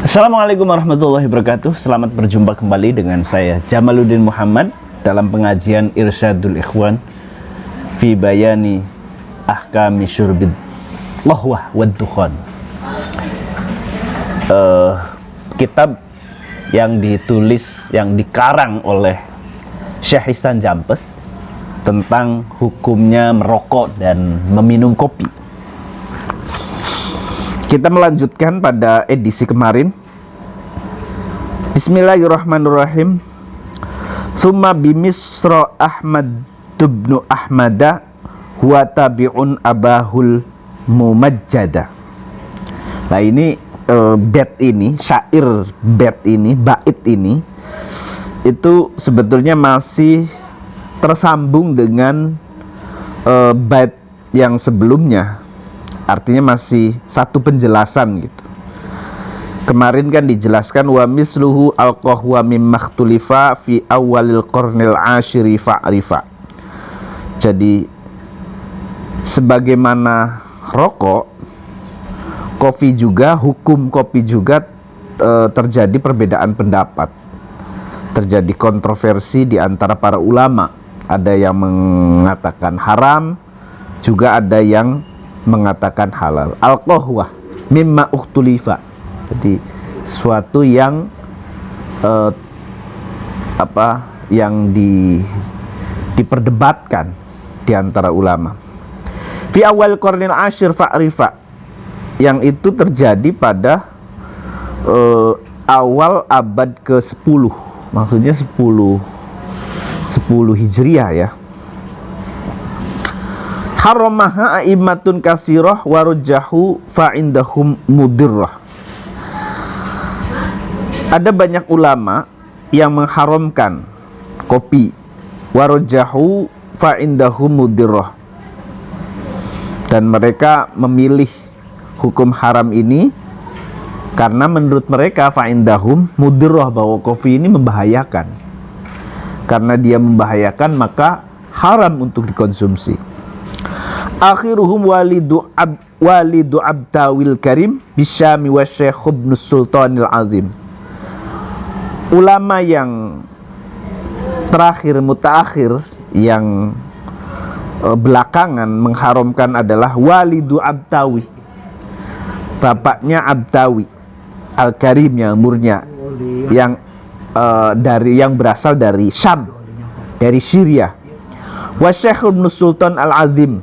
Assalamualaikum warahmatullahi wabarakatuh. Selamat berjumpa kembali dengan saya Jamaluddin Muhammad dalam pengajian Irsyadul Ikhwan fi bayani ahkami syurbid lahwah wad dukhan. Kitab yang ditulis, yang dikarang oleh Syekh Ihsan Jampes tentang hukumnya merokok dan meminum kopi. Kita melanjutkan pada edisi kemarin. Bismillahirrahmanirrahim. Summa bimisra Ahmad ibnu Ahmada huwa tabi'un abahul mumajjada. Nah ini bait ini, syair bait ini, bait ini itu sebetulnya masih tersambung dengan bait yang sebelumnya. Artinya masih satu penjelasan gitu. Kemarin kan dijelaskan wa misluhu alqahwa mimmakhtulifa fi awalil qarnil ashiri fa'rifa. Jadi sebagaimana rokok, kopi juga, hukum kopi juga terjadi perbedaan pendapat. Terjadi kontroversi di antara para ulama. Ada yang mengatakan haram, juga ada yang mengatakan halal. Al-qahwah mimma ukhtulifa. Jadi suatu yang yang diperdebatkan di antara ulama. Fi awal qarnil ashir fa'rifa, yang itu terjadi pada awal abad ke-10. Maksudnya 10 Hijriah ya. Haramaha a'immatun kasirah warujjahu fa'indahum mudirrah. Ada banyak ulama yang mengharamkan kopi, warujjahu fa'indahum mudirrah, dan mereka memilih hukum haram ini karena menurut mereka fa'indahum mudirrah, bahwa kopi ini membahayakan. Karena dia membahayakan maka haram untuk dikonsumsi. Akhiruhum walidu Abtawil Karim bisyami wa Syekh Ibn Sultanil Azim. Ulama yang terakhir, mutaakhir, yang belakangan mengharamkan adalah walidu Abtawi, bapaknya Abtawi Al-Karim, yang umurnya yang berasal dari Syam, dari Syria. Wa Syekh Ibn Sultan Al-Azim,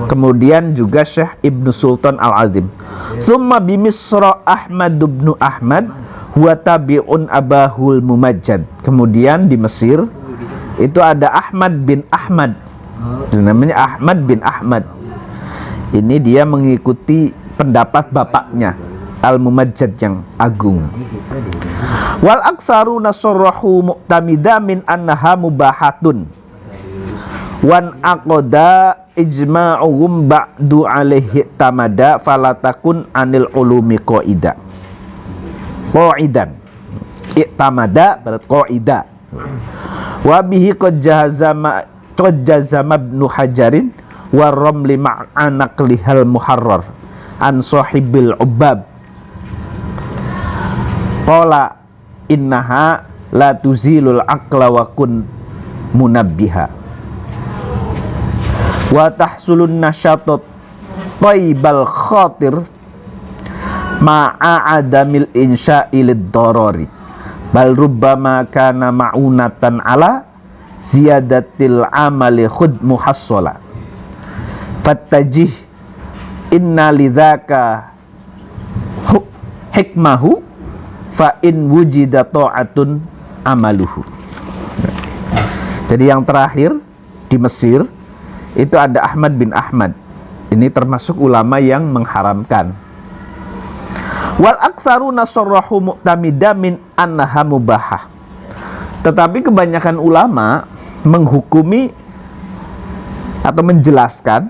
kemudian juga Syekh Ibnu Sultan Al-Azim. Summa bimisra Ahmad ibnu Ahmad huwa tabi'un abahul mumajjad. Kemudian di Mesir itu ada Ahmad bin Ahmad, namanya Ahmad bin Ahmad. Ini dia mengikuti pendapat bapaknya Al-Mumajjad yang agung. Wal aksaru nasarrahu mu'tamida min annaha mubahatun wan aqda ijma'uhum ba'du alaihi tamada falatakun anil ulumi qa'idan berarti qa'idah. Wa bihi qad jazama ibnu Hajarin wa ramli ma'anaklihal muharrar an sahibil ubab qala innaha la tuzilul aqla wa kun munabbiha wa tahsulun nasyatot taibal khatir ma'a adamil insya'ilid darari bal rubbama kana ma'unatan ala ziyadatil amali khud muhassala fattajih inna lidhaka hikmahu fa in wujida ta'atun amaluhu. Jadi yang terakhir di Mesir itu ada Ahmad bin Ahmad. Ini termasuk ulama yang mengharamkan. Wal aktsaru nasarrahu mu'tamida min annaha mubahah. Tetapi kebanyakan ulama menghukumi atau menjelaskan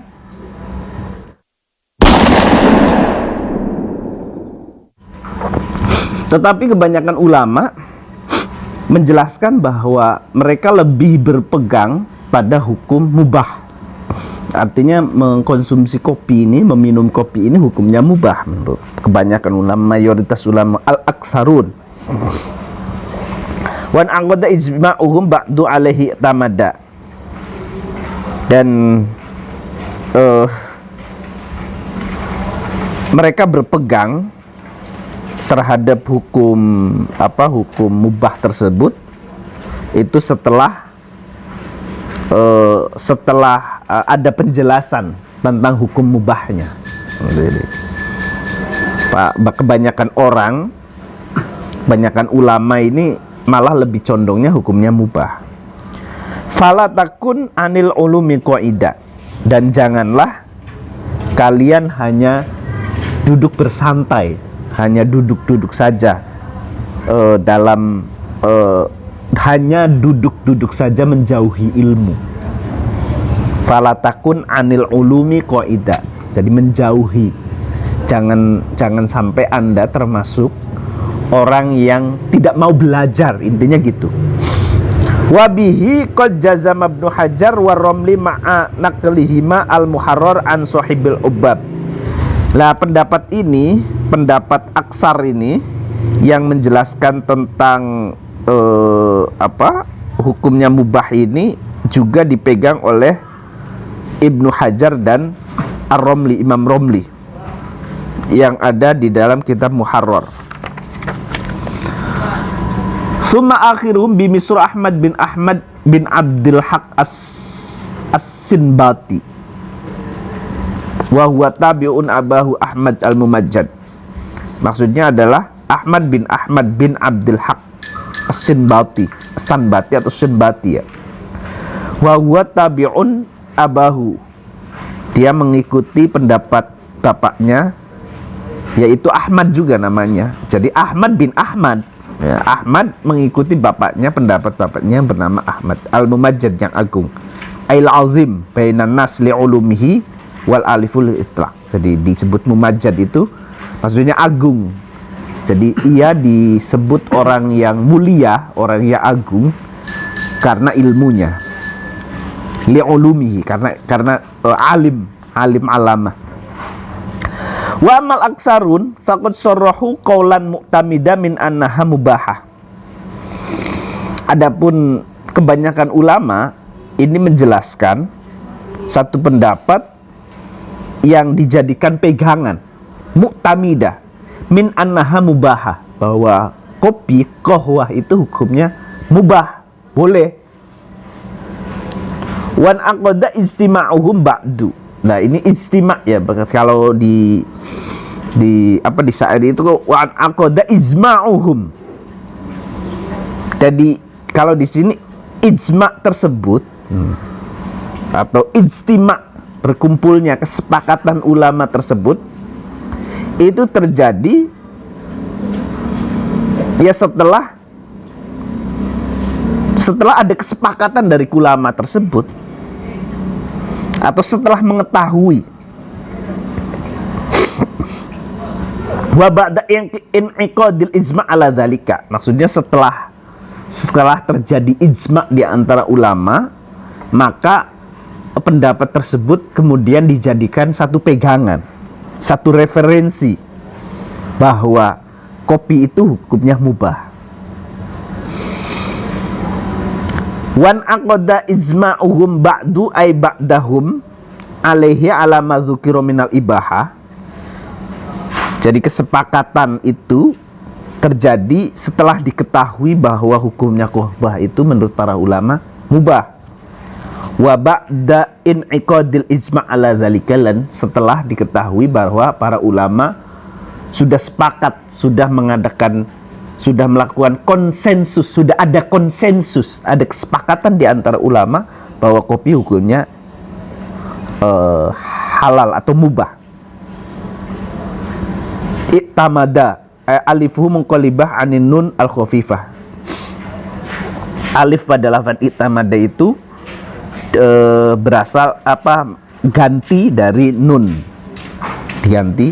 bahwa mereka lebih berpegang pada hukum mubah. Artinya mengkonsumsi kopi ini, meminum kopi ini hukumnya mubah menurut kebanyakan ulama, mayoritas ulama, al-aksarun. Wan aqada ijma'uhum ba'du alaihi tamada. Dan mereka berpegang terhadap hukum mubah tersebut itu setelah ada penjelasan tentang hukum mubahnya. Kebanyakan ulama ini malah lebih condongnya hukumnya mubah. Fala takun anil ulumi qaida, dan janganlah kalian hanya duduk bersantai, hanya duduk-duduk saja hanya duduk-duduk saja menjauhi ilmu. Fala takun anil ulumi qaida, jadi menjauhi. Jangan sampai Anda termasuk orang yang tidak mau belajar, intinya gitu. Wabihi qad jazama Ibnu Hajar wa Romli ma'a naqlihima al-muharrar an sahibil ubab. Nah, pendapat ini, pendapat aksar ini yang menjelaskan tentang hukumnya mubah ini juga dipegang oleh Ibnu Hajar dan Ar-Romli, Imam Romli, yang ada di dalam kitab Muharrar. Summa akhirum bimisr Ahmad bin Abdul Haq as-Sinbati wa huwa tabi'un abahu Ahmad al-Mumajjad. Maksudnya adalah Ahmad bin Abdul Haq as-Sinbati atau Sinbati ya. Wa huwa tabi'un abahu, dia mengikuti pendapat bapaknya, yaitu Ahmad juga namanya. Jadi Ahmad bin Ahmad ya, Ahmad mengikuti bapaknya, pendapat bapaknya yang bernama Ahmad al-Mumajjad, yang agung, ail azim bainan nas li'ulumihi wal aliful itlaq. Jadi disebut Mumajjad itu maksudnya agung. Jadi ia disebut orang yang mulia, orang yang agung karena ilmunya. Li'ulumihi, karena alim alamah. Wa amal aksarun faqad sarrahu qaulan mu'tamida min annaha mubahah. Adapun kebanyakan ulama ini menjelaskan satu pendapat yang dijadikan pegangan, mu'tamida min annaha mubahah, bahwa kopi qahwah itu hukumnya mubah, boleh. Wan aqada istima'uhum ba'du. Nah, ini istima' ya, kalau di syair itu wan aqada ijma'uhum. Jadi kalau di sini ijma' tersebut atau ijtima', berkumpulnya kesepakatan ulama tersebut itu terjadi ya setelah ada kesepakatan dari ulama tersebut, atau setelah mengetahui. Wa ba'da in'iqadil ijma' ala dzalika, maksudnya setelah terjadi ijma' di antara ulama, maka pendapat tersebut kemudian dijadikan satu pegangan, satu referensi bahwa kopi itu hukumnya mubah. Wan aqada ijma'uhum ba'du ay ba'dahum alaihi ala ma dzukira minal ibahah. Jadi kesepakatan itu terjadi setelah diketahui bahwa hukumnya qahwah itu menurut para ulama mubah. Wa ba'da in'iqadil ijma' ala dzalika, setelah diketahui bahwa para ulama sudah sepakat, sudah melakukan konsensus, sudah ada konsensus, ada kesepakatan di antara ulama bahwa kopi hukumnya halal atau mubah. I'tamada alifuhu munqalibah anin nun al-khafifah. Alif pada lafaz i'tamada itu berasal ganti dari nun, diganti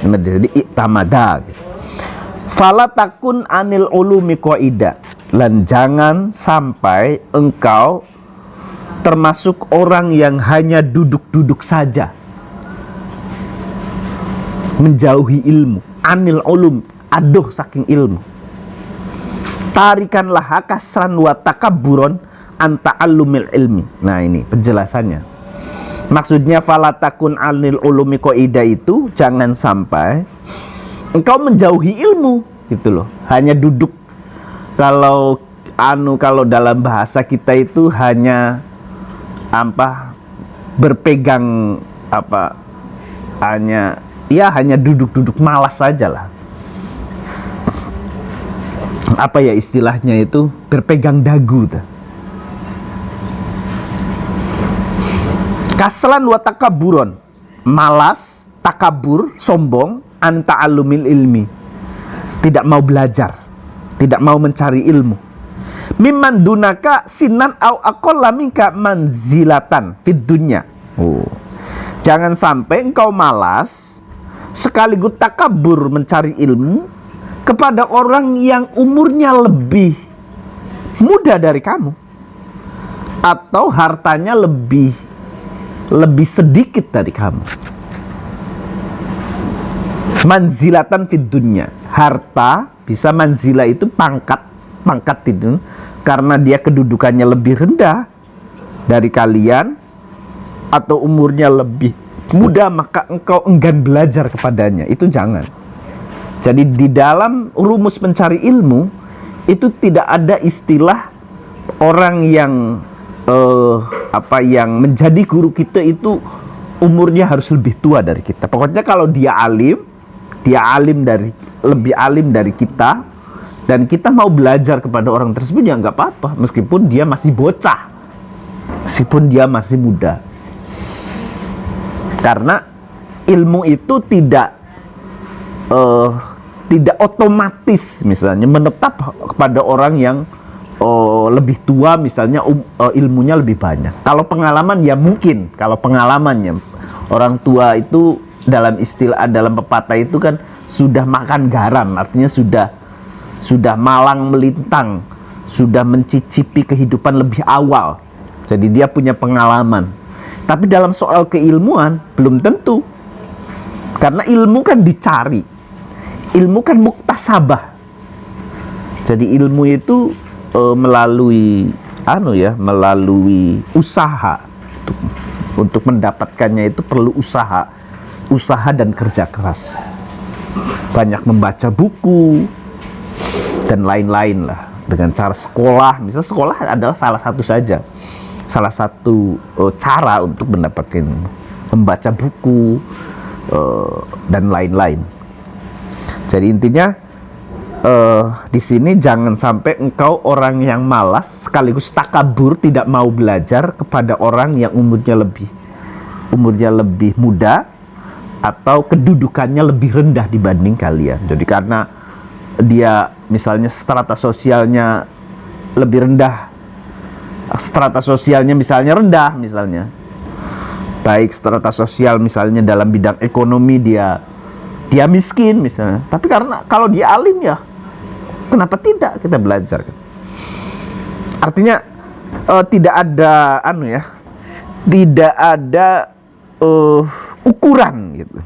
menjadi i'tamada gitu. Fala takun anil ulumi qaida, dan jangan sampai engkau termasuk orang yang hanya duduk-duduk saja, menjauhi ilmu, anil ulum, aduh saking ilmu. Tarikanlah kasran wa takabburon anta alumil ilmi. Nah ini penjelasannya. Maksudnya falatakun anil ulumi qaida itu jangan sampai engkau menjauhi ilmu gitu loh. Hanya duduk, kalau dalam bahasa kita itu hanya berpegang hanya duduk-duduk malas saja lah. Istilahnya itu berpegang dagu tuh. Kaslan wa takaburon, malas, takabur, sombong, anta alumil ilmi, tidak mau belajar, tidak mau mencari ilmu. Mimman dunaka sinan au aqalla minka manzilatan fid dunya. Jangan sampai engkau malas sekaligus takabur mencari ilmu kepada orang yang umurnya lebih muda dari kamu atau hartanya lebih sedikit dari kamu. Manzilatan fid dunya, harta bisa manzila itu pangkat itu karena dia kedudukannya lebih rendah dari kalian atau umurnya lebih muda, maka engkau enggan belajar kepadanya. Itu jangan. Jadi di dalam rumus mencari ilmu itu tidak ada istilah orang yang yang menjadi guru kita itu umurnya harus lebih tua dari kita. Pokoknya kalau dia lebih alim dari kita dan kita mau belajar kepada orang tersebut, ya nggak apa-apa meskipun dia masih bocah, meskipun dia masih muda. Karena ilmu itu tidak otomatis misalnya menetap kepada orang yang lebih tua, misalnya ilmunya lebih banyak. Kalau pengalaman ya mungkin, kalau pengalamannya orang tua itu dalam pepatah itu kan sudah makan garam, artinya sudah malang melintang, sudah mencicipi kehidupan lebih awal. Jadi dia punya pengalaman. Tapi dalam soal keilmuan belum tentu. Karena ilmu kan dicari. Ilmu kan muktasabah. Jadi ilmu itu melalui usaha. Untuk mendapatkannya itu perlu usaha dan kerja keras. Banyak membaca buku dan lain-lain lah. Dengan cara sekolah, misalnya sekolah adalah salah satu cara untuk mendapatkan, membaca buku dan lain-lain. Jadi intinya di sini jangan sampai engkau orang yang malas sekaligus takabur, tidak mau belajar kepada orang yang umurnya lebih muda atau kedudukannya lebih rendah dibanding kalian. Jadi karena dia misalnya strata sosialnya lebih rendah, strata sosialnya misalnya rendah, misalnya baik strata sosial misalnya dalam bidang ekonomi dia miskin misalnya, tapi karena kalau dia alim ya kenapa tidak kita belajar. Artinya tidak ada ukuran gitu.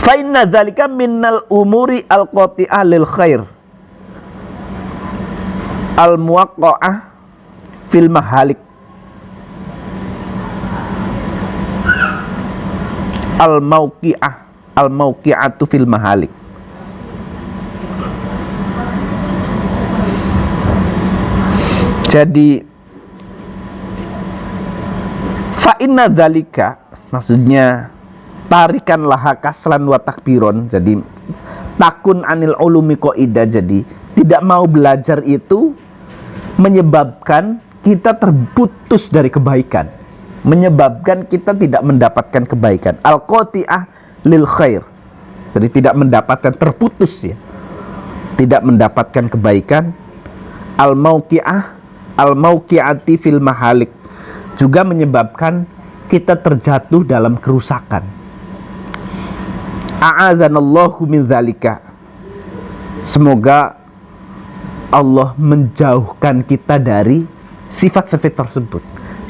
Fa inna dzalika minnal umuri al-qati'ah lil khair al-muwaqqa'ah fil mahalik al-mauqi'atu fil mahalik. Jadi fa inna dzalika maksudnya tarikanlah kaslan wa takbiron. Jadi takun anil ulumi qaida, jadi tidak mau belajar itu menyebabkan kita terputus dari kebaikan, menyebabkan kita tidak mendapatkan kebaikan. Al-qati'ah lil khair, jadi tidak mendapatkan, terputus ya, tidak mendapatkan kebaikan. Al-mauqi'ati fil mahalik, juga menyebabkan kita terjatuh dalam kerusakan. A'adzanallahu min zalika, semoga Allah menjauhkan kita dari sifat-sifat tersebut.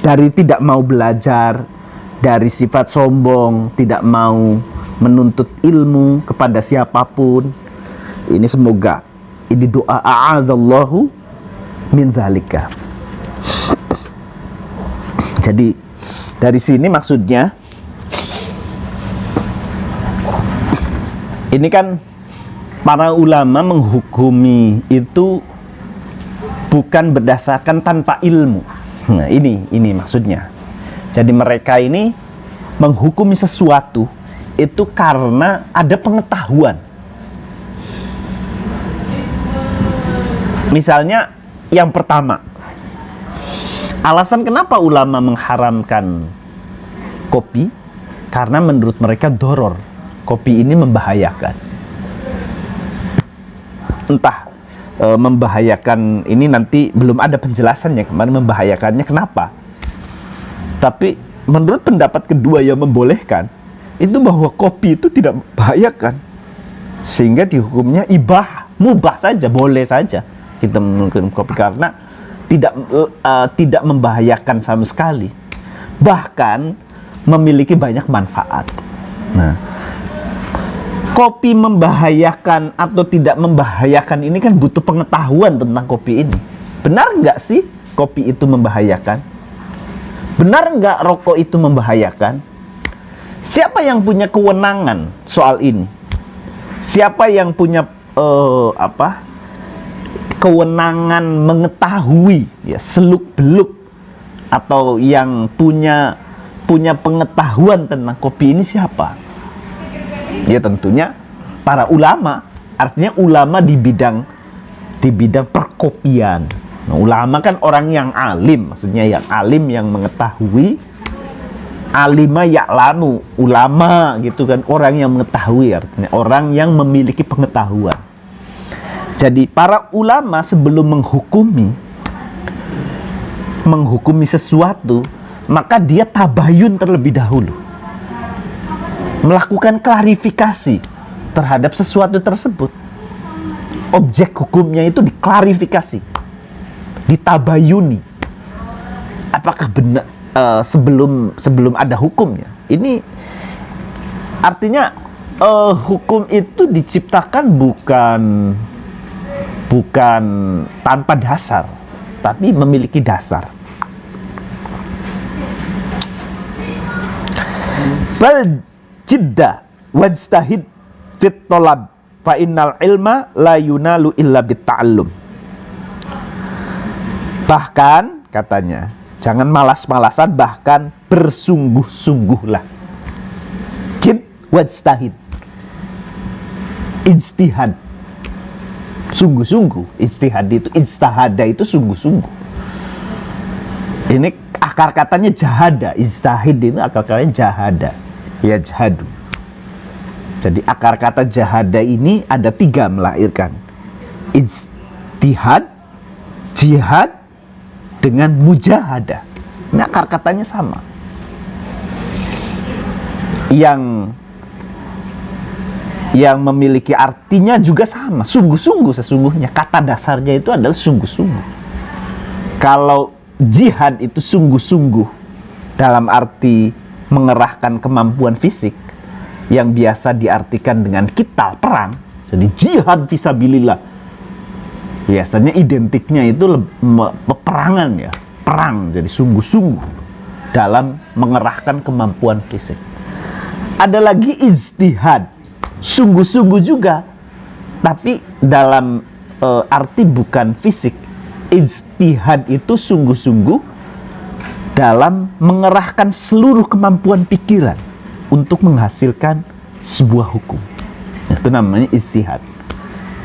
Dari tidak mau belajar, dari sifat sombong, tidak mau menuntut ilmu kepada siapapun. Ini semoga ini doa a'adzallahu min dzalika. Jadi dari sini maksudnya ini kan para ulama menghukumi itu bukan berdasarkan tanpa ilmu. Nah, ini maksudnya. Jadi mereka ini menghukumi sesuatu itu karena ada pengetahuan. Misalnya yang pertama, alasan kenapa ulama mengharamkan kopi, karena menurut mereka doror, kopi ini membahayakan. Entah membahayakan ini nanti belum ada penjelasannya kemarin membahayakannya kenapa. Tapi menurut pendapat kedua yang membolehkan itu bahwa kopi itu tidak membahayakan, sehingga dihukumnya mubah saja, boleh saja kita minum kopi karena tidak membahayakan sama sekali, bahkan memiliki banyak manfaat. Nah, kopi membahayakan atau tidak membahayakan ini kan butuh pengetahuan tentang kopi ini. Benar nggak sih kopi itu membahayakan? Benar nggak rokok itu membahayakan? Siapa yang punya kewenangan soal ini? Siapa yang punya kewenangan mengetahui ya seluk-beluk atau yang punya pengetahuan tentang kopi ini siapa? Ya tentunya para ulama, artinya ulama di bidang perkopian. Nah, ulama kan orang yang alim, maksudnya yang alim yang mengetahui. Alima ya'lamu, ulama gitu kan, orang yang mengetahui, artinya orang yang memiliki pengetahuan. Jadi para ulama sebelum menghukumi sesuatu, maka dia tabayun terlebih dahulu, melakukan klarifikasi terhadap sesuatu tersebut. Objek hukumnya itu diklarifikasi, ditabayuni. Apakah benar sebelum ada hukumnya? Ini artinya hukum itu diciptakan bukan tanpa dasar, tapi memiliki dasar. Bal jidda wajtahid fit tolab fa innal ilma la yunalu illa bit ta'allum. Bahkan katanya, jangan malas-malasan, bahkan bersungguh-sungguhlah. Jid wajtahid, ijtihad, sungguh-sungguh. Ijtihad itu, ijtihada itu sungguh-sungguh. Ini akar katanya jahada. Ijtihad itu akar katanya jahada, yajhadu. Jadi akar kata jahada ini ada 3 melahirkan ijtihad, jihad, dengan mujahadah. Ini akar katanya sama. Yang memiliki artinya juga sama, sungguh-sungguh. Sesungguhnya kata dasarnya itu adalah sungguh-sungguh. Kalau jihad itu sungguh-sungguh dalam arti mengerahkan kemampuan fisik, yang biasa diartikan dengan kita perang. Jadi jihad fisabilillah biasanya identiknya itu peperangan ya, perang. Jadi sungguh-sungguh dalam mengerahkan kemampuan fisik. Ada lagi ijtihad, sungguh-sungguh juga, tapi dalam arti bukan fisik. Ijtihad itu sungguh-sungguh dalam mengerahkan seluruh kemampuan pikiran untuk menghasilkan sebuah hukum. Itu namanya ijtihad.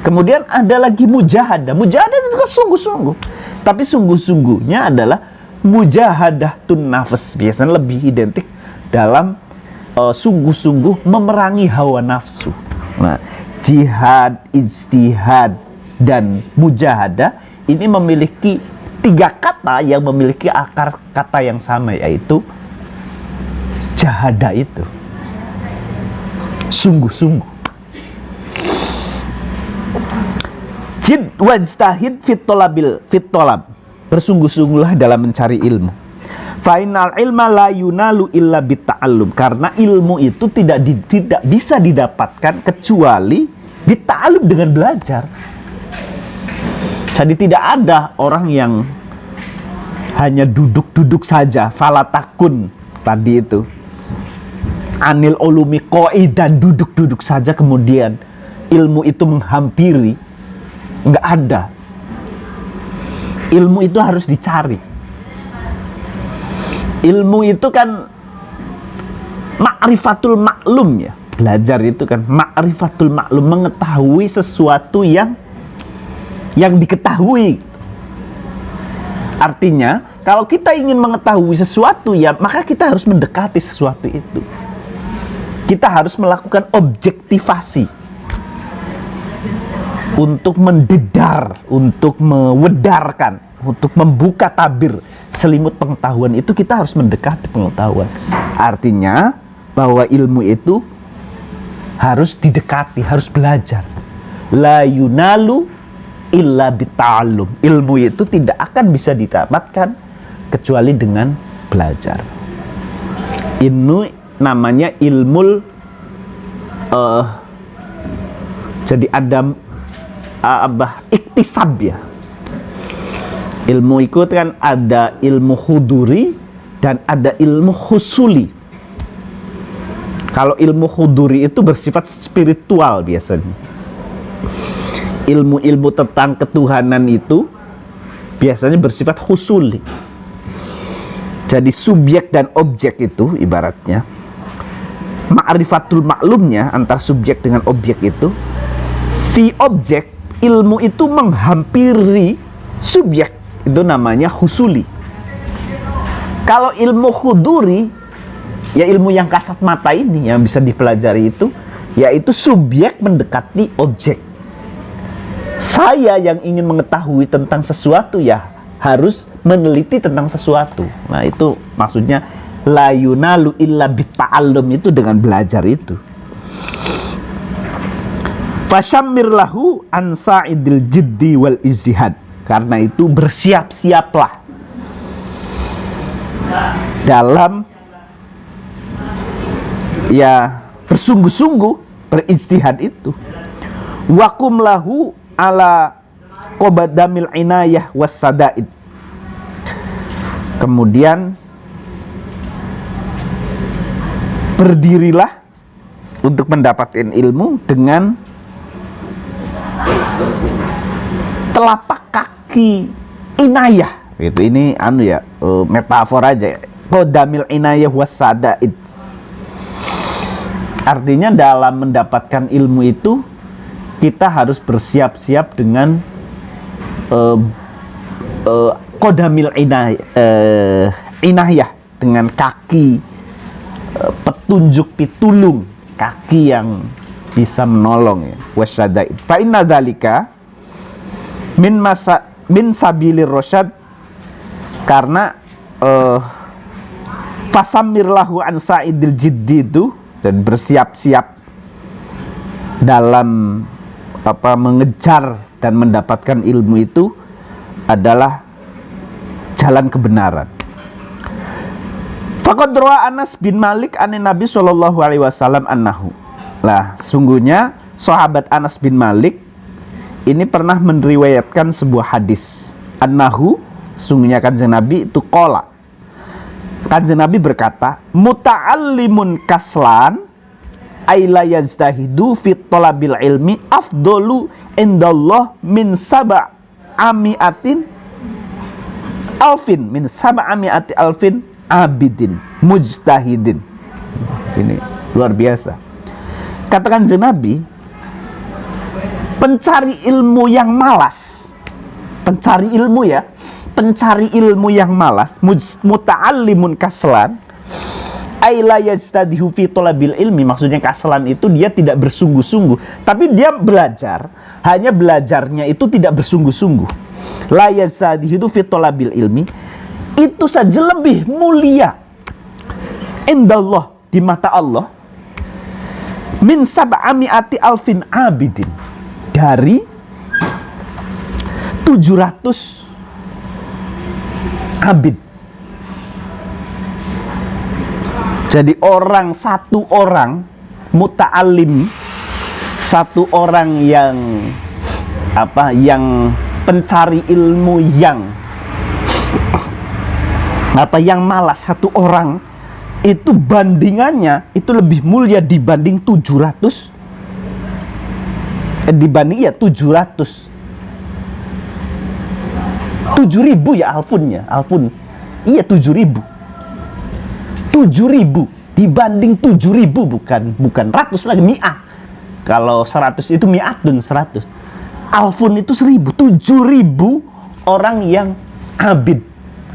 Kemudian ada lagi mujahadah. Mujahadah itu juga sungguh-sungguh. Tapi sungguh-sungguhnya adalah mujahadatun nafs. Biasanya lebih identik dalam sungguh-sungguh memerangi hawa nafsu. Nah, jihad, ijtihad, dan mujahadah ini memiliki 3 kata yang memiliki akar kata yang sama, yaitu jahada itu sungguh-sungguh. Jid wajtahid fit tolab. bersungguh-sungguhlah dalam mencari ilmu. Fainal ilma la yunalu illa bitta'allum, karena ilmu itu tidak bisa didapatkan kecuali bitta'allum, dengan belajar. Jadi tidak ada orang yang hanya duduk-duduk saja, falatakun tadi itu, anil ulumi qoi, dan duduk-duduk saja kemudian ilmu itu menghampiri. Enggak ada. Ilmu itu harus dicari. Ilmu itu kan ma'rifatul maklum ya. Belajar itu kan ma'rifatul maklum, mengetahui sesuatu yang diketahui. Artinya, kalau kita ingin mengetahui sesuatu ya, maka kita harus mendekati sesuatu itu. Kita harus melakukan objektivasi untuk mendedar, untuk mewedarkan, untuk membuka tabir selimut pengetahuan itu. Kita harus mendekati pengetahuan. Artinya bahwa ilmu itu harus didekati, harus belajar. La yunalu illa bita'allum. Ilmu itu tidak akan bisa didapatkan kecuali dengan belajar. Ini namanya ilmul jadi ada iktisab ya. Ilmu itu kan ada ilmu huduri dan ada ilmu husuli. Kalau ilmu huduri itu bersifat spiritual biasanya. Ilmu-ilmu tentang ketuhanan itu biasanya bersifat husuli. Jadi subjek dan objek itu ibaratnya ma'rifatul maklumnya antar subjek dengan objek itu, si objek ilmu itu menghampiri subjek, itu namanya husuli. Kalau ilmu huduri ya ilmu yang kasat mata ini yang bisa dipelajari itu, yaitu subjek mendekati objek. Saya yang ingin mengetahui tentang sesuatu ya harus meneliti tentang sesuatu. Nah itu maksudnya la yunalu illa bitta'allum, itu dengan belajar itu. Fasyammir lahu an sa'idil jiddi wal izhad. Karena itu bersiap-siaplah dalam ya bersungguh-sungguh berijtihad itu. Wakum lahu ala qobadamil inayah was sadaid. Kemudian berdirilah untuk mendapatkan ilmu dengan telapak kaki inayah. Gitu. Ini metafor aja. Qodamil inayah was sadaid. Artinya dalam mendapatkan ilmu itu kita harus bersiap-siap dengan qodamil inayah, dengan kaki petunjuk pitulung, kaki yang bisa menolong ya. Wasadaid. Fa inna dzalika min sabilir rasyad, karena fasammir lahu an sa'idil jiddi itu, dan bersiap-siap dalam mengejar dan mendapatkan ilmu itu adalah jalan kebenaran. Faqad rawa Anas bin Malik an Nabi sallallahu alaihi wasallam annahu. Lah, sungguhnya sahabat Anas bin Malik ini pernah meriwayatkan sebuah hadis. Annahu, sungguhnya kanjeng Nabi itu qala. Kanjeng Nabi berkata, muta'allimun kaslan ayla yajtahidu fit talabil ilmi afdolu indallah min sab'ami'atin alfin, min sab'ami'ati alfin abidin mujtahidin. Ini luar biasa. Katakan Nabi, pencari ilmu yang malas, pencari ilmu ya, pencari ilmu yang malas, muta'allimun kaslan ayla yajtadihu fi talabil ilmi, maksudnya kaslan itu dia tidak bersungguh-sungguh, tapi dia belajar, hanya belajarnya itu tidak bersungguh-sungguh. La yajtadihu fi talabil ilmi, itu saja lebih mulia indallah, di mata Allah, min sab'ami'ati alfin abidin, dari 700 abid. Jadi satu orang muta'alim, satu orang yang pencari ilmu yang malas, satu orang itu bandingannya itu lebih mulia dibanding 700 7.000 ya alfun. Iya 7.000 dibanding 7.000, bukan ratus lagi, mi'ah. Kalau 100 itu mi'atun 100. Alfun itu 1.000, 7.000 orang yang abid.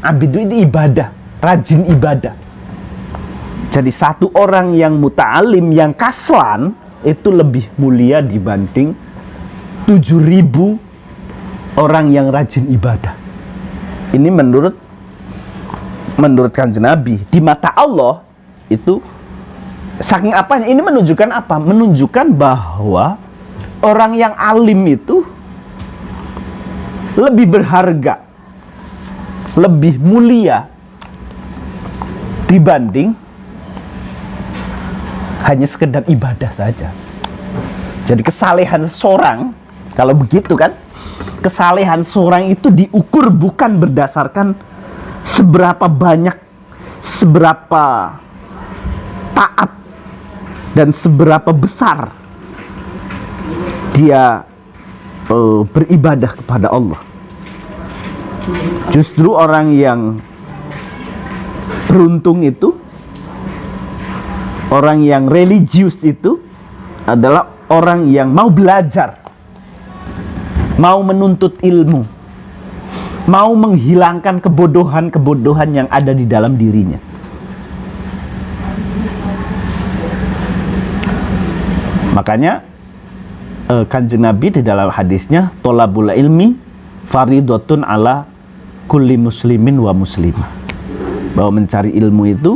Abid itu ibadah, rajin ibadah. Jadi satu orang yang muta'alim, yang kaslan, itu lebih mulia dibanding 7.000 orang yang rajin ibadah. Ini menurut Kanjeng Nabi. Di mata Allah itu saking apanya? Ini menunjukkan apa? Menunjukkan bahwa orang yang alim itu lebih berharga, lebih mulia dibanding hanya sekedar ibadah saja. Jadi kesalehan seorang, kalau begitu kan, kesalehan seorang itu diukur bukan berdasarkan seberapa banyak, seberapa taat, dan seberapa besar dia beribadah kepada Allah. Justru orang yang beruntung itu, orang yang religius itu adalah orang yang mau belajar, mau menuntut ilmu, mau menghilangkan kebodohan-kebodohan yang ada di dalam dirinya. Makanya Kanjeng Nabi di dalam hadisnya, tolabul ilmi faridotun ala kulli muslimin wa muslimah, bahwa mencari ilmu itu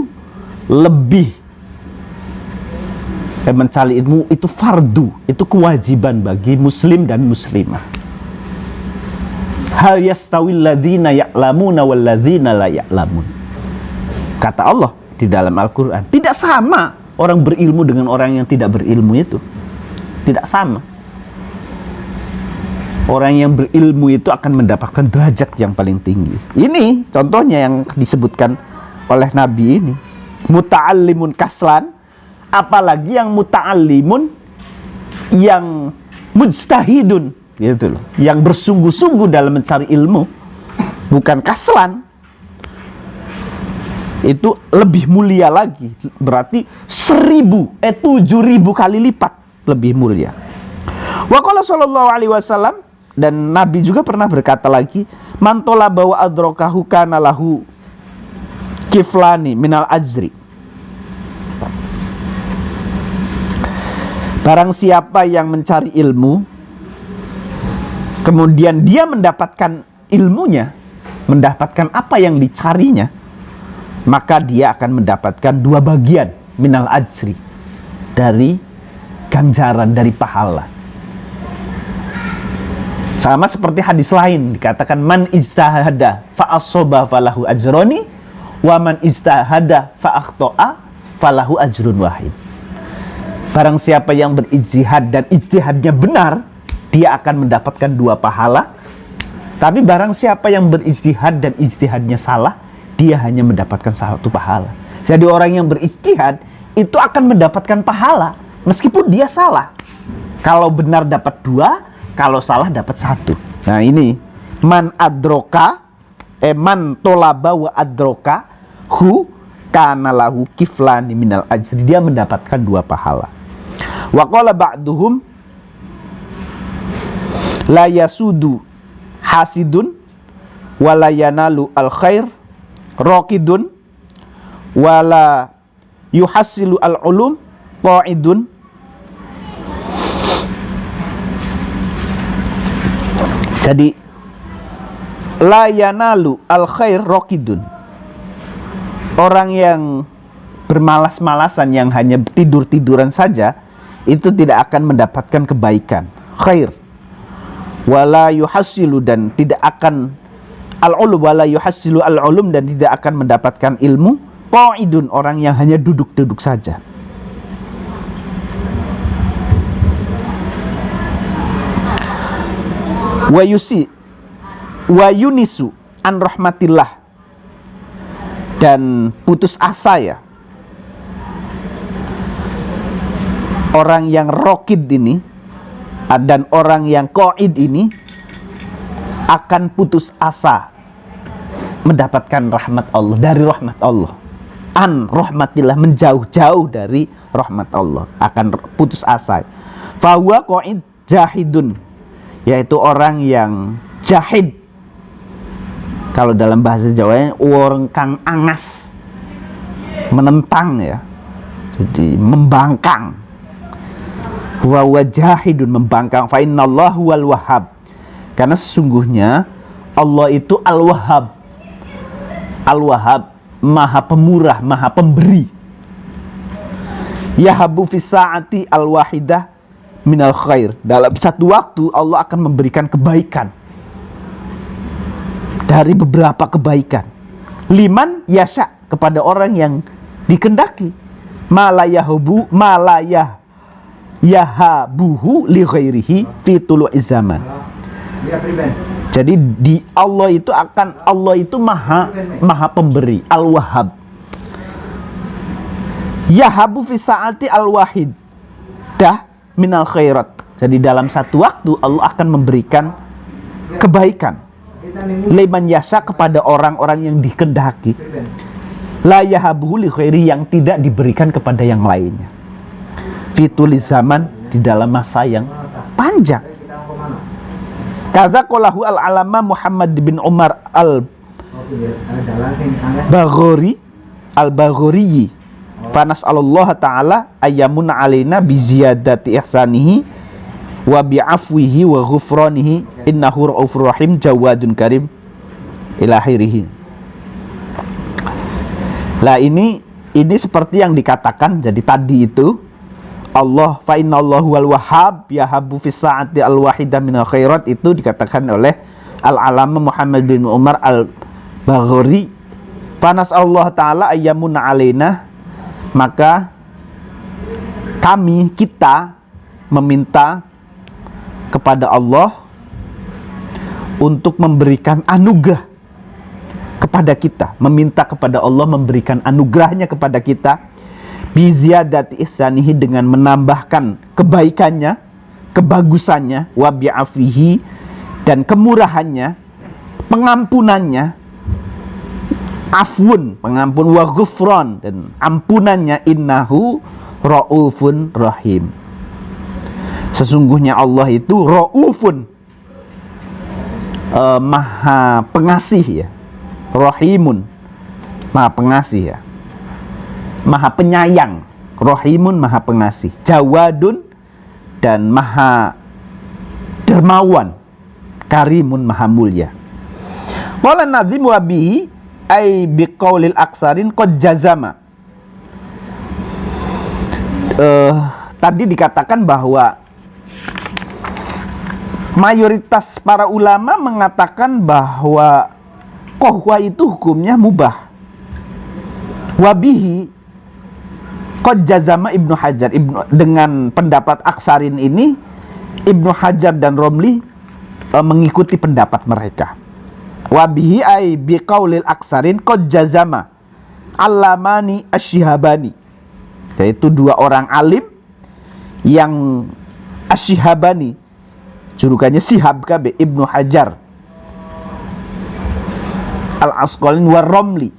mencari ilmu itu fardu, itu kewajiban bagi muslim dan muslimah. Hal yastawil ladzina ya'lamuna wal ladzina la ya'lamun. Kata Allah di dalam Al-Qur'an, tidak sama orang berilmu dengan orang yang tidak berilmu itu. Tidak sama. Orang yang berilmu itu akan mendapatkan derajat yang paling tinggi. Ini contohnya yang disebutkan oleh Nabi ini. Muta'allimun kaslan, apalagi yang muta'allimun yang mujtahidun, gitu loh, yang bersungguh-sungguh dalam mencari ilmu, bukan kaslan. Itu lebih mulia lagi, berarti 7.000 kali lipat lebih mulia. Wa qala sallallahu alaihi wasallam, dan Nabi juga pernah berkata lagi, man talaba wa adrakahu kana lahu kiflani minal ajri. Barang siapa yang mencari ilmu, kemudian dia mendapatkan ilmunya, mendapatkan apa yang dicarinya, maka dia akan mendapatkan 2 bagian minal ajri, dari ganjaran, dari pahala. Sama seperti hadis lain dikatakan, man ijtahada fa asoba falahu ajroni, wa man ijtahada fa akhto'a falahu ajrun wahid. Barang siapa yang berijtihad dan ijtihadnya benar, dia akan mendapatkan 2 pahala. Tapi barang siapa yang berijtihad dan ijtihadnya salah, dia hanya mendapatkan 1 pahala. Jadi orang yang berijtihad itu akan mendapatkan pahala meskipun dia salah. Kalau benar dapat 2, kalau salah dapat 1. Nah ini man adroka, man tolaba wa adroka hu kana lahu kiflani minal ajri, dia mendapatkan 2 pahala. Wa qala ba'duhum la yasudu hasidun wa la yanalu al khair raqidun wa la yuhassilu al ulum qa'idun. Jadi la yanalu al khair raqidun, orang yang bermalas-malasan, yang hanya tidur-tiduran saja, itu tidak akan mendapatkan kebaikan, khair. Wala yuhassilu, dan tidak akan al-ulum wala yuhassilu al-ulum, dan tidak akan mendapatkan ilmu. Qa'idun, orang yang hanya duduk-duduk saja. Wa yunisu an rahmatillah, dan putus asa ya. Orang yang rokid ini dan orang yang qa'id ini akan putus asa mendapatkan rahmat Allah, dari rahmat Allah. An rahmatillah, menjauh-jauh dari rahmat Allah, akan putus asa. Fahuwa qa'id jahidun, yaitu orang yang jahid. Kalau dalam bahasa Jawa, orang kang angas, menentang ya, jadi membangkang. Wa wajahidun, membangkang. Fa innallahu wal wahhab, karena sesungguhnya Allah itu al-wahhab. Al-wahhab, maha pemurah, maha pemberi. Yahabu fis saati al-wahidah minal khair, dalam satu waktu Allah akan memberikan kebaikan dari beberapa kebaikan. Liman yasha, kepada orang yang dikehendaki. Malayahabu yahabuhu li ghairihi fi tulu'iz zaman. Jadi di Allah itu maha pemberi, al-wahhab. Yahabu fi saati al-wahid dah minal khairat. Jadi dalam satu waktu Allah akan memberikan kebaikan. Liman yasha, kepada orang-orang yang dikehendaki. La yahabuhu li ghairi, yang tidak diberikan kepada yang lainnya. Fitul zaman, di dalam masa yang panjang. Kadza qalahu al-alama Muhammad bin Umar al-Baghori Fanas Allah ta'ala ayyamuna alaina bi ziyadati ihsanihi wa bi afwihi wa ghufranihi innahu ra'ufur rahim jawadun karim ila akhirih. Lah ini seperti yang dikatakan. Jadi tadi itu Allah, fa innallahu wal wahhab yahabu fis saati al wahidah minal khairat, itu dikatakan oleh al-alama Muhammad bin Umar al-Baghori. Fanas Allah ta'ala ayyamuna alaina, maka kita meminta kepada Allah untuk memberikan anugerah kepada kita, meminta kepada Allah memberikan anugerahnya kepada kita. Biziyadati ihsanihi, dengan menambahkan kebaikannya, kebagusannya, wa bi'afihi, dan kemurahannya, pengampunannya, afun, pengampun, wa ghufran, dan ampunannya, innahu ra'ufun rahim. Sesungguhnya Allah itu ra'ufun, maha pengasih ya, rahimun, maha pengasih ya, maha penyayang. Rahimun, maha pengasih. Jawadun, dan maha dermawan. Karimun, maha mulia. Qala nazim wa bihi ay biqaulil aksarin qad jazama. Tadi dikatakan bahwa mayoritas para ulama mengatakan bahwa qahwa itu hukumnya mubah. Wabihi qad jazama Ibnu Hajar, dengan pendapat aksarin ini Ibnu Hajar dan Romli mengikuti pendapat mereka. Wabihi ay biqaulil aksarin qad jazama Allamani Asy-Syihabani, yaitu dua orang alim yang Asy-Syihabani, julukannya Syihab KB, Ibnu Hajar Al-Asqalani wa Romli,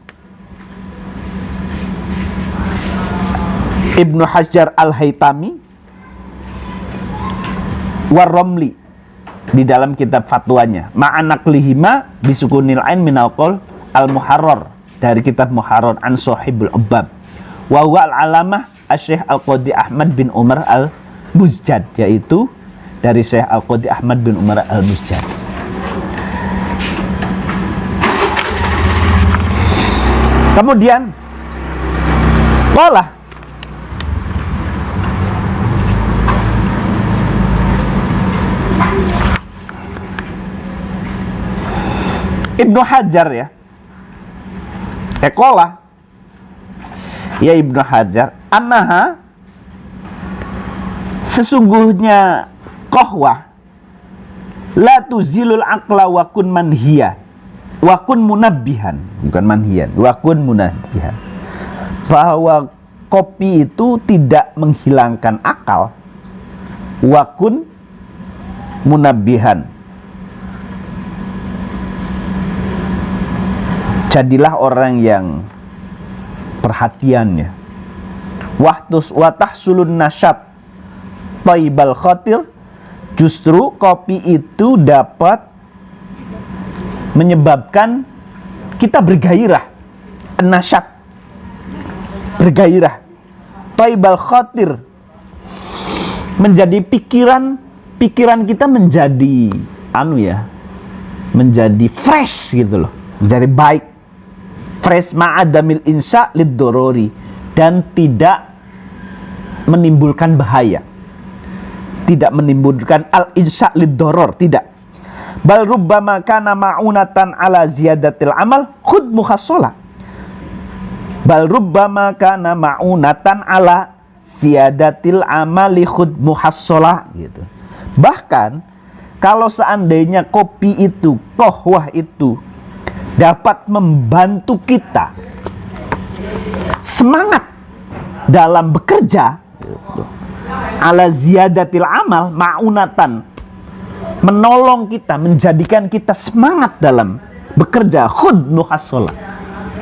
Ibnu Hajar Al-Haytami wa Romli, di dalam kitab fatwanya, ma'anaklihima bisukunil ain minal qol al-muharrar, dari kitab Muharrar an Sahibul Ubbab, wa huwa al-alamah Syekh Al-Qadi Ahmad bin Umar Al-Muzjad, yaitu dari Syekh Al-Qadi Ahmad bin Umar Al-Muzjad. Kemudian qala Ibnu Hajar ya, Ekola ya Ibnu Hajar, annaha, sesungguhnya qahwah la tuzilul aqla wa kun manhiya wa kun munabbihan, bukan manhiyan, wa kun munabbihan, bahwa kopi itu tidak menghilangkan akal, wa kun munabbihan, jadilah orang yang perhatiannya. Watahsulun nasyat thaibal khatir, justru kopi itu dapat menyebabkan kita bergairah, nasyat, bergairah, thaibal khatir, menjadi pikiran kita menjadi menjadi fresh gitu loh, menjadi baik, fresh ma'adamil insya lid dorori, dan tidak menimbulkan bahaya, tidak menimbulkan al insya lid doror, tidak. Bal rubbama kana ma'unatan ala ziyadatil amal khud mukhassalah, bal rubbama kana ma'unatan ala ziyadatil amali khud muhassalah gitu. Bahkan kalau seandainya kopi itu, qahwah itu dapat membantu kita semangat dalam bekerja, ala ziyadatil amal, ma'unatan, menolong kita, menjadikan kita semangat dalam bekerja, khud muhassalah,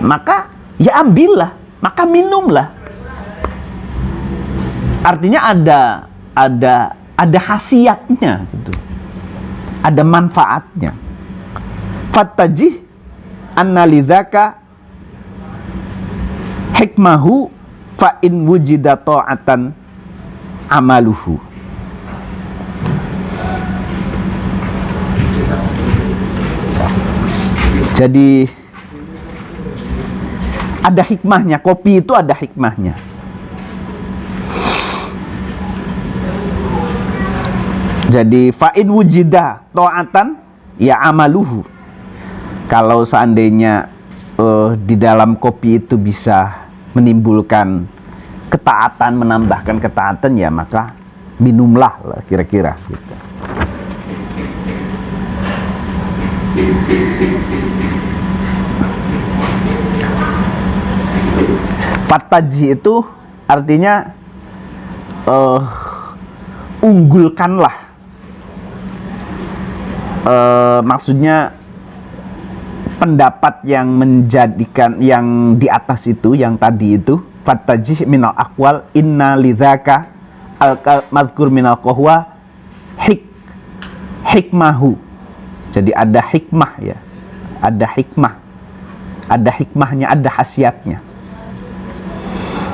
maka ya ambillah, maka minumlah. Artinya ada khasiatnya gitu, ada manfaatnya. Fattajih anna lidzaka hikmahu fa in wujida ta'atan amaluhu. Jadi ada hikmahnya, kopi itu ada hikmahnya. Jadi fa'in wujida ta'atan ya amaluhu. Kalau seandainya di dalam kopi itu bisa menimbulkan ketaatan, menambahkan ketaatan, ya maka minumlah lah, kira-kira gitu. Fataji itu artinya unggulkanlah, maksudnya pendapat yang menjadikan yang di atas itu, yang tadi itu, fataji minal aqwal inna lidzaka al-mazkur minal qahwa hikmahu. Jadi ada hikmah ya, ada hikmah, ada hikmahnya, ada khasiatnya.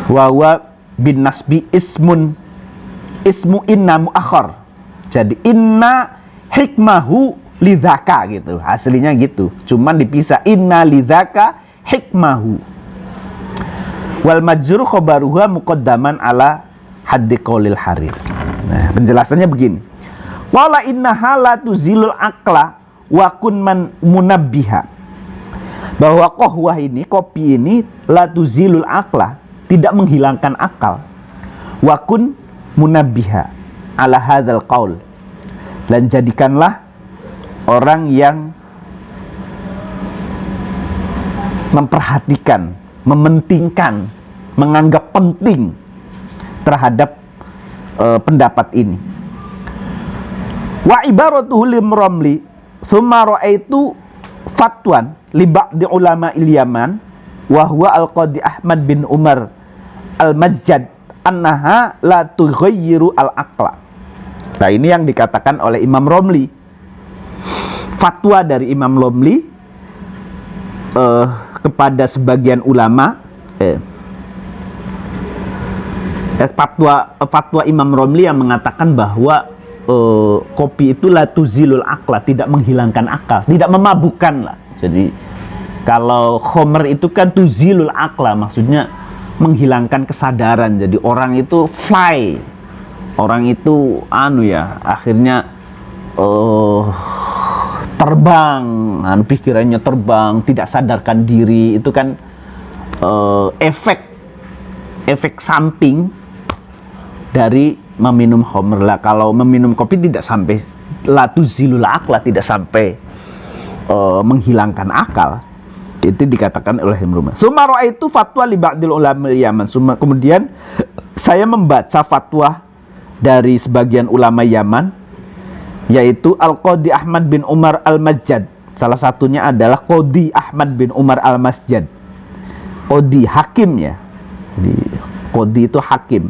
Wawa bin nasbi ismu inna muakhar. Jadi inna hikmahu lidzaka gitu, aslinya gitu, cuman dipisah, inna lidzaka hikmahu. Wal majrur khobaruha muqaddaman ala haddi qaulil harir. Nah, penjelasannya begini. Wala innaha la tuzilul aqla wa kun man munabbiha. Bahwa qahwah ini, kopi ini, la tuzilul aqla, tidak menghilangkan akal. Wa kun munabbiha ala hadzal qaul. Dan jadikanlah orang yang memperhatikan, mementingkan, menganggap penting terhadap pendapat ini. Wa ibaratuhu limramli summa ra'aitu fatwan li ba'di ulama il-Yaman wa huwa al-Qadi Ahmad bin Umar al-Majjad annaha la tughayyiru al-aqla. Nah, ini yang dikatakan oleh Imam Romli. Fatwa dari Imam Romli kepada sebagian ulama, fatwa Imam Romli yang mengatakan bahwa kopi itu la tuzilul aqla, tidak menghilangkan akal, tidak memabukkan lah. Jadi kalau khomer itu kan tuzilul aqla, maksudnya menghilangkan kesadaran. Jadi orang itu fly, orang itu akhirnya terbang, pikirannya terbang, tidak sadarkan diri, itu kan efek samping dari meminum khamr. Lah kalau meminum kopi tidak sampai latuzilul aqla, tidak sampai menghilangkan akal, itu dikatakan oleh Ibnu Umar. Sumara itu fatwa li ba'dil ulama Yaman. Kemudian saya membaca fatwa dari sebagian ulama Yaman, yaitu Al-Qadhi Ahmad bin Umar Al-Masjad. Salah satunya adalah Qadhi Ahmad bin Umar Al-Masjad. Qadhi hakim ya. Jadi Qadhi itu hakim.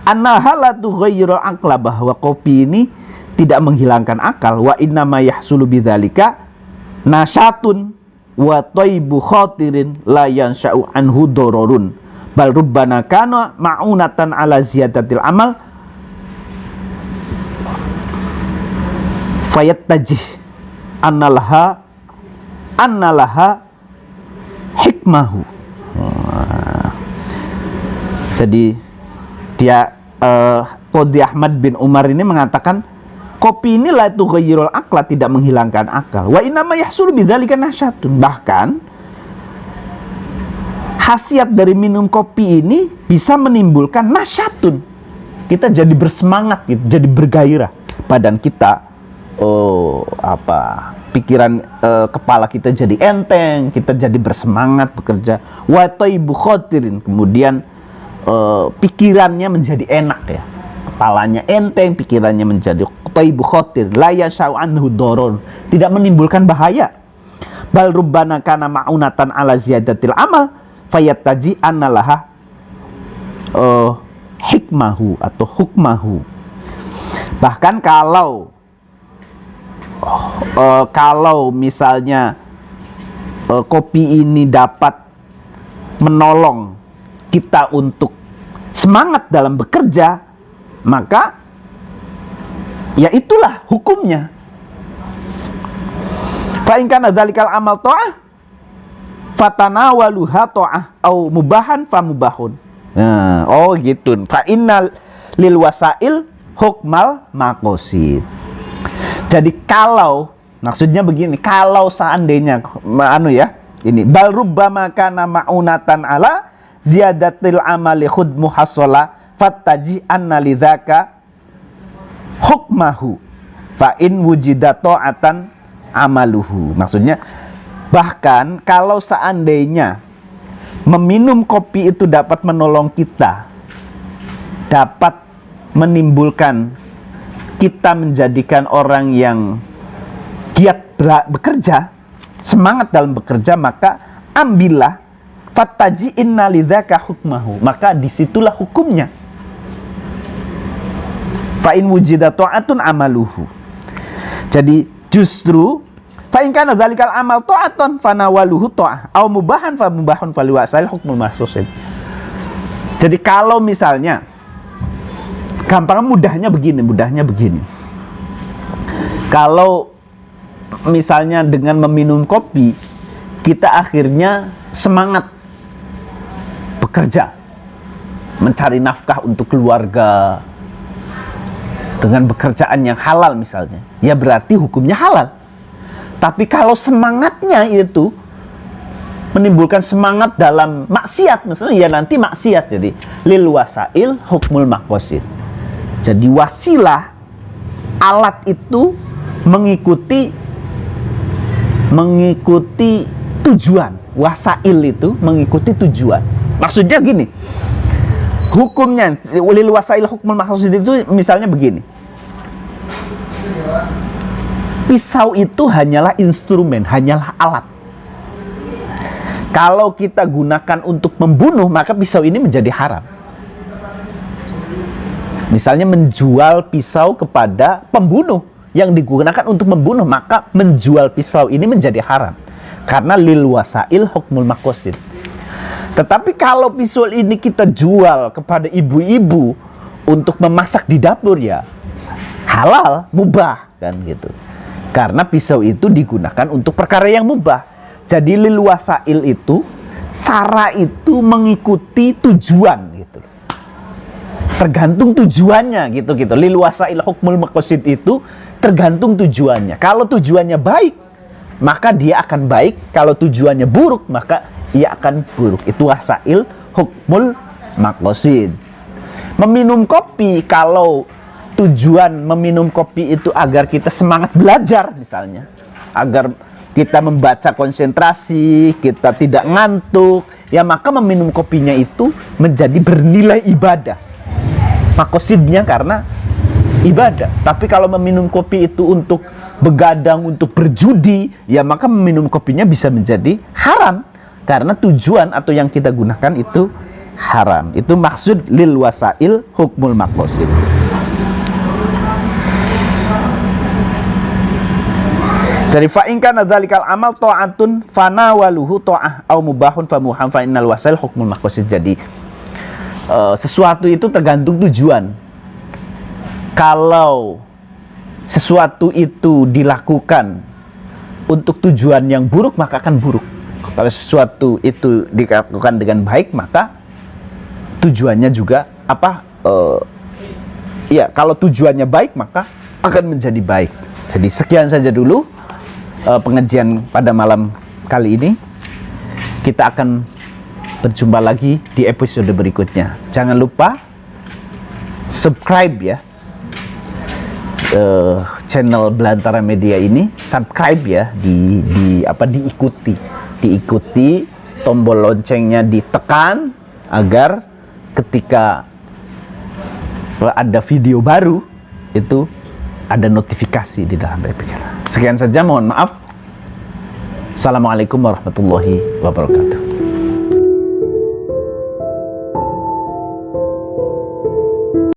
Annaha la tughayyiru aqla, bahwa kopi ini tidak menghilangkan akal. Wa inna ma yahsulu bidzalika nasyatun wa thaybu khatirin la yansha'u anhu dararun. Bal rubbana kana ma'unatan ala ziyadatil amal fayattajih annalaha hikmahu. Jadi dia Qadhi Ahmad bin Umar ini mengatakan kopi ini la tughayyirul aqla, tidak menghilangkan akal. Wa inna ma yahsulu bidzalika nasyatun, bahkan khasiat dari minum kopi ini bisa menimbulkan nasyatun. Kita jadi bersemangat gitu, jadi bergairah. Badan kita pikiran kepala kita jadi enteng, kita jadi bersemangat bekerja. Wa thaybu khatirin, kemudian pikirannya menjadi enak ya. Kepalanya enteng, pikirannya menjadi thaybu khatir, la yasha'u anhu darar, tidak menimbulkan bahaya. Bal rubbana kana ma'unatan ala ziyadatil amal fayattaji annalaha hikmahu atau hukmahu. Bahkan kalau misalnya kopi ini dapat menolong kita untuk semangat dalam bekerja, maka ya itulah hukumnya. Fa in kana dzalikal amal ta'ah fatanawaluha ta'ah au mubahan fa mubahun. Nah, gitu. Fa innal lil wasail hukmal maqasid. Jadi kalau maksudnya begini, kalau seandainya ini bal rubbama kana ma'unatan ala ziyadatil amali khudmu hasala fattaji anna lidzaka hukmahu fa in wujida ta'atan amaluhu. Maksudnya bahkan kalau seandainya meminum kopi itu dapat menolong kita, dapat menimbulkan kita menjadikan orang yang giat bekerja, semangat dalam bekerja, maka ambillah fattaji inna lidzaka hukmahu, maka disitulah hukumnya. Fa in wujida ta'atun amaluhu. Jadi justru fa in kana dzalikal amal ta'atan fanawaluhu ta'ah au mubahan fa mubahun fa liwasail hukmul mahsusin. Jadi kalau misalnya mudahnya begini. Kalau misalnya dengan meminum kopi kita akhirnya semangat bekerja, mencari nafkah untuk keluarga dengan pekerjaan yang halal misalnya, ya berarti hukumnya halal. Tapi kalau semangatnya itu menimbulkan semangat dalam maksiat misalnya, ya nanti maksiat. Jadi lil wasail hukmul maqasid. Jadi wasilah, alat itu mengikuti tujuan. Wasail itu mengikuti tujuan. Maksudnya gini, hukumnya lil wasail hukmul maqasid itu misalnya begini. Pisau itu hanyalah instrumen, hanyalah alat. Kalau kita gunakan untuk membunuh, maka pisau ini menjadi haram. Misalnya menjual pisau kepada pembunuh yang digunakan untuk membunuh, maka menjual pisau ini menjadi haram. Karena lil wasail hukmul maqasid. Tetapi kalau pisau ini kita jual kepada ibu-ibu untuk memasak di dapur, ya halal, mubah kan gitu. Karena pisau itu digunakan untuk perkara yang mubah. Jadi lil wasail itu, cara itu mengikuti tujuan gitu. Tergantung tujuannya gitu. Lil wasail hukmul maqasid itu tergantung tujuannya. Kalau tujuannya baik, maka dia akan baik. Kalau tujuannya buruk, maka ia akan buruk. Itu wasail hukmul maqasid. Meminum kopi, kalau tujuan meminum kopi itu agar kita semangat belajar misalnya, agar kita membaca konsentrasi, kita tidak ngantuk, ya maka meminum kopinya itu menjadi bernilai ibadah. Maqasidnya karena ibadah. Tapi kalau meminum kopi itu untuk begadang, untuk berjudi, ya maka meminum kopinya bisa menjadi haram, karena tujuan atau yang kita gunakan itu haram. Itu maksud lil wasail hukmul maqasid. Jadi fa in kana dzalikal amal ta'atun fanawaluhu ta'ah au mubahun famuham fa innal wasail hukmul maqasid. Jadi sesuatu itu tergantung tujuan. Kalau sesuatu itu dilakukan untuk tujuan yang buruk, maka akan buruk. Kalau sesuatu itu dilakukan dengan baik, maka tujuannya juga ya kalau tujuannya baik, maka akan menjadi baik. Jadi sekian saja dulu pengajian pada malam kali ini. Kita akan berjumpa lagi di episode berikutnya. Jangan lupa subscribe ya channel Belantara Media ini, subscribe ya, diikuti, tombol loncengnya ditekan agar ketika ada video baru itu ada notifikasi di dalam episode. Sekian saja, mohon maaf. Assalamualaikum warahmatullahi wabarakatuh.